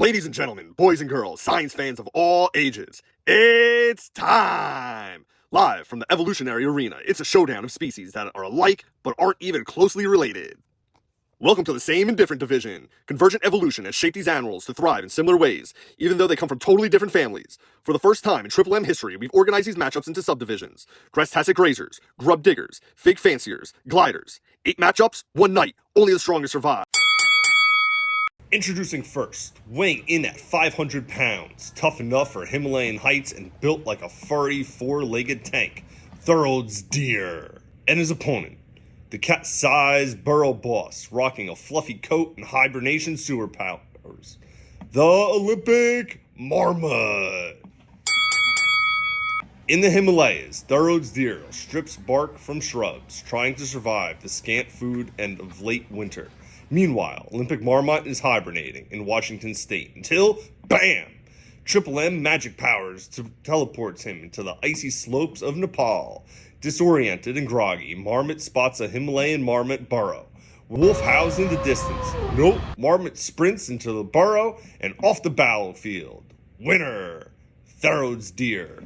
Ladies and gentlemen, boys and girls, science fans of all ages, it's time! Live from the evolutionary arena, it's a showdown of species that are alike but aren't even closely related. Welcome to the same and different division. Convergent evolution has shaped these animals to thrive in similar ways, even though they come from totally different families. For the first time in Triple M history, we've organized these matchups into subdivisions. Grass-tastic grazers, grub diggers, fig fanciers, gliders. 8 matchups, 1 night, only the strongest survive. Introducing first, weighing in at 500 pounds, tough enough for Himalayan heights and built like a furry 4-legged tank, Thorold's deer. And his opponent, the cat-sized burrow boss, rocking a fluffy coat and hibernation superpowers, the Olympic marmot. In the Himalayas, Thorold's deer strips bark from shrubs, trying to survive the scant food and of late winter. Meanwhile, Olympic Marmot is hibernating in Washington State until, BAM! Triple M magic powers teleports him into the icy slopes of Nepal. Disoriented and groggy, Marmot spots a Himalayan marmot burrow. Wolf howls in the distance. Nope, Marmot sprints into the burrow and off the battlefield. Winner, Thorold's deer.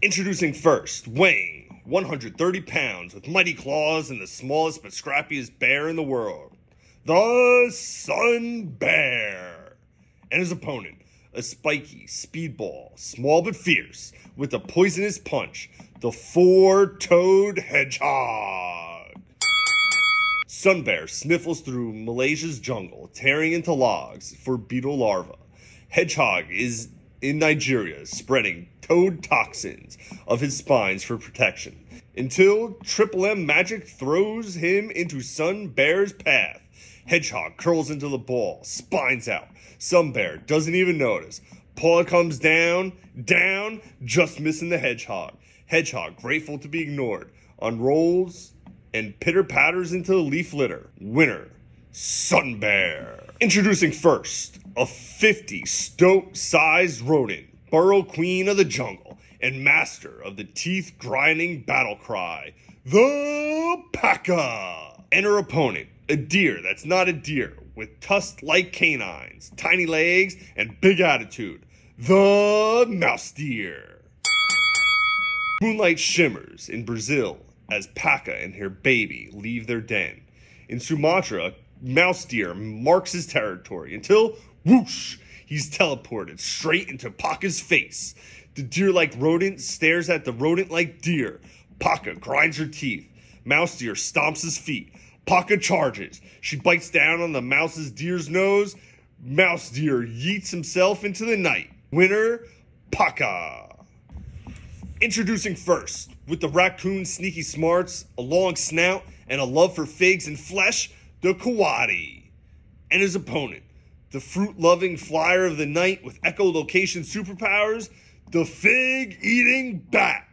Introducing first, weighing 130 pounds with mighty claws and the smallest but scrappiest bear in the world, the Sun Bear. And his opponent, a spiky speedball, small but fierce, with a poisonous punch, the 4-toed hedgehog. Sun Bear sniffles through Malaysia's jungle, tearing into logs for beetle larvae. Hedgehog is in Nigeria, spreading toad toxins of his spines for protection, until Triple M magic throws him into Sun Bear's path. Hedgehog curls into the ball, spines out. Sun Bear doesn't even notice. Paw comes down, just missing the hedgehog. Hedgehog, grateful to be ignored, unrolls and pitter-patters into the leaf litter. Winner, Sun Bear. Introducing first, a 50 stoat-sized rodent, burrow queen of the jungle, and master of the teeth-grinding battle cry, the Paka. And her opponent, a deer that's not a deer, with tusk-like canines, tiny legs, and big attitude, the mouse deer. Moonlight shimmers in Brazil as Paka and her baby leave their den. In Sumatra, mouse deer marks his territory until, whoosh, he's teleported straight into Paka's face. The deer-like rodent stares at the rodent-like deer. Paka grinds her teeth. Mouse deer stomps his feet. Paka charges. She bites down on the mouse's deer's nose. Mouse deer yeets himself into the night. Winner, Paka. Introducing first, with the raccoon's sneaky smarts, a long snout, and a love for figs and flesh, the Coati. And his opponent, the fruit-loving flyer of the night with echolocation superpowers, the fig-eating bat.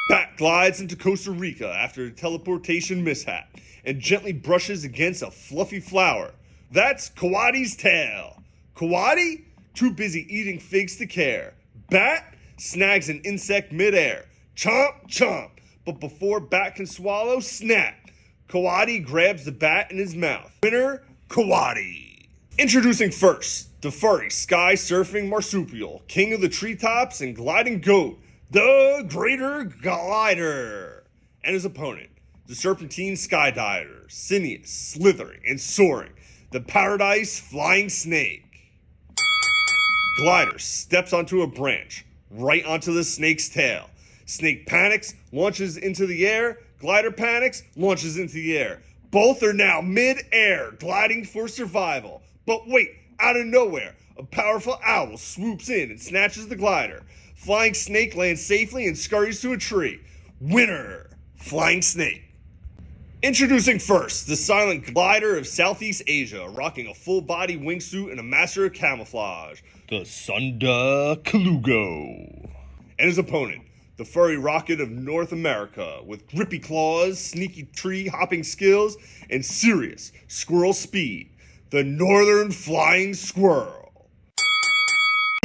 Bat glides into Costa Rica after a teleportation mishap and gently brushes against a fluffy flower. That's Coati's tail. Coati? Too busy eating figs to care. Bat snags an insect midair. Chomp, chomp. But before Bat can swallow, snap. Coati grabs the bat in his mouth. Winner, Coati. Introducing first, the furry sky-surfing marsupial, king of the treetops and gliding goat, the Greater Glider. And his opponent, the serpentine skydiver, sinuous, slithering, and soaring, the paradise flying snake. Glider steps onto a branch, right onto the snake's tail. Snake panics, launches into the air. Glider panics, launches into the air. Both are now mid-air, gliding for survival. But wait, out of nowhere, a powerful owl swoops in and snatches the glider. Flying snake lands safely and scurries to a tree. Winner, Flying Snake. Introducing first, the silent glider of Southeast Asia, rocking a full-body wingsuit and a master of camouflage, the Sunda Kalugo. And his opponent, the furry rocket of North America, with grippy claws, sneaky tree-hopping skills, and serious squirrel speed, the Northern Flying Squirrel.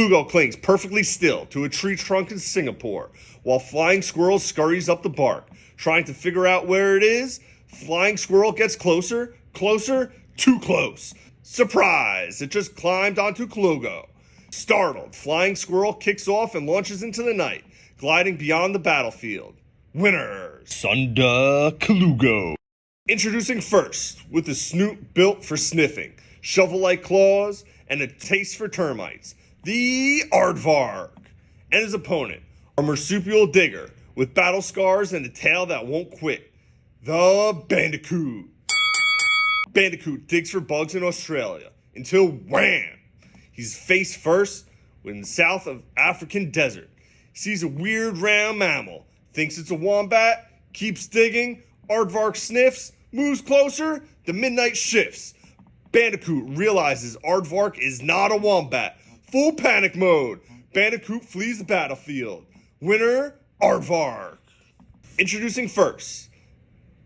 Kalugo clings perfectly still to a tree trunk in Singapore, while Flying Squirrel scurries up the bark, trying to figure out where it is. Flying Squirrel gets closer, too close. Surprise! It just climbed onto Klugo. Startled, Flying Squirrel kicks off and launches into the night, gliding beyond the battlefield. Winners! Sunda Kalugo. Introducing first, with a snoot built for sniffing, shovel-like claws, and a taste for termites, the Aardvark. And his opponent, a marsupial digger, with battle scars and a tail that won't quit, the Bandicoot. Bandicoot digs for bugs in Australia, until wham! He's face first in the south of African desert. Sees a weird round mammal, thinks it's a wombat, keeps digging, Aardvark sniffs, moves closer, the midnight shifts. Bandicoot realizes Aardvark is not a wombat. Full panic mode. Bandicoot flees the battlefield. Winner, Aardvark. Introducing first,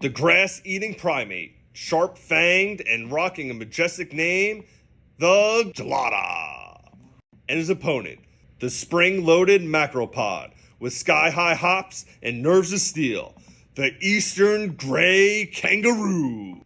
the grass-eating primate, sharp-fanged and rocking a majestic name, the Gelada. And his opponent, the spring-loaded macropod, with sky-high hops and nerves of steel, the eastern gray kangaroo.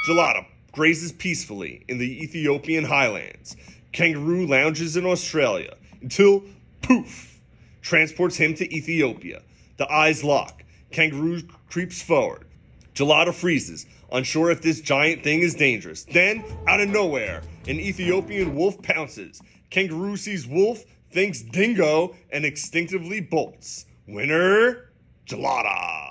Gelada grazes peacefully in the Ethiopian highlands. Kangaroo lounges in Australia until, poof, transports him to Ethiopia. The eyes lock. Kangaroo creeps forward. Gelada freezes, unsure if this giant thing is dangerous. Then, out of nowhere, an Ethiopian wolf pounces. Kangaroo sees wolf, thinks dingo, and instinctively bolts. Winner, Gelada.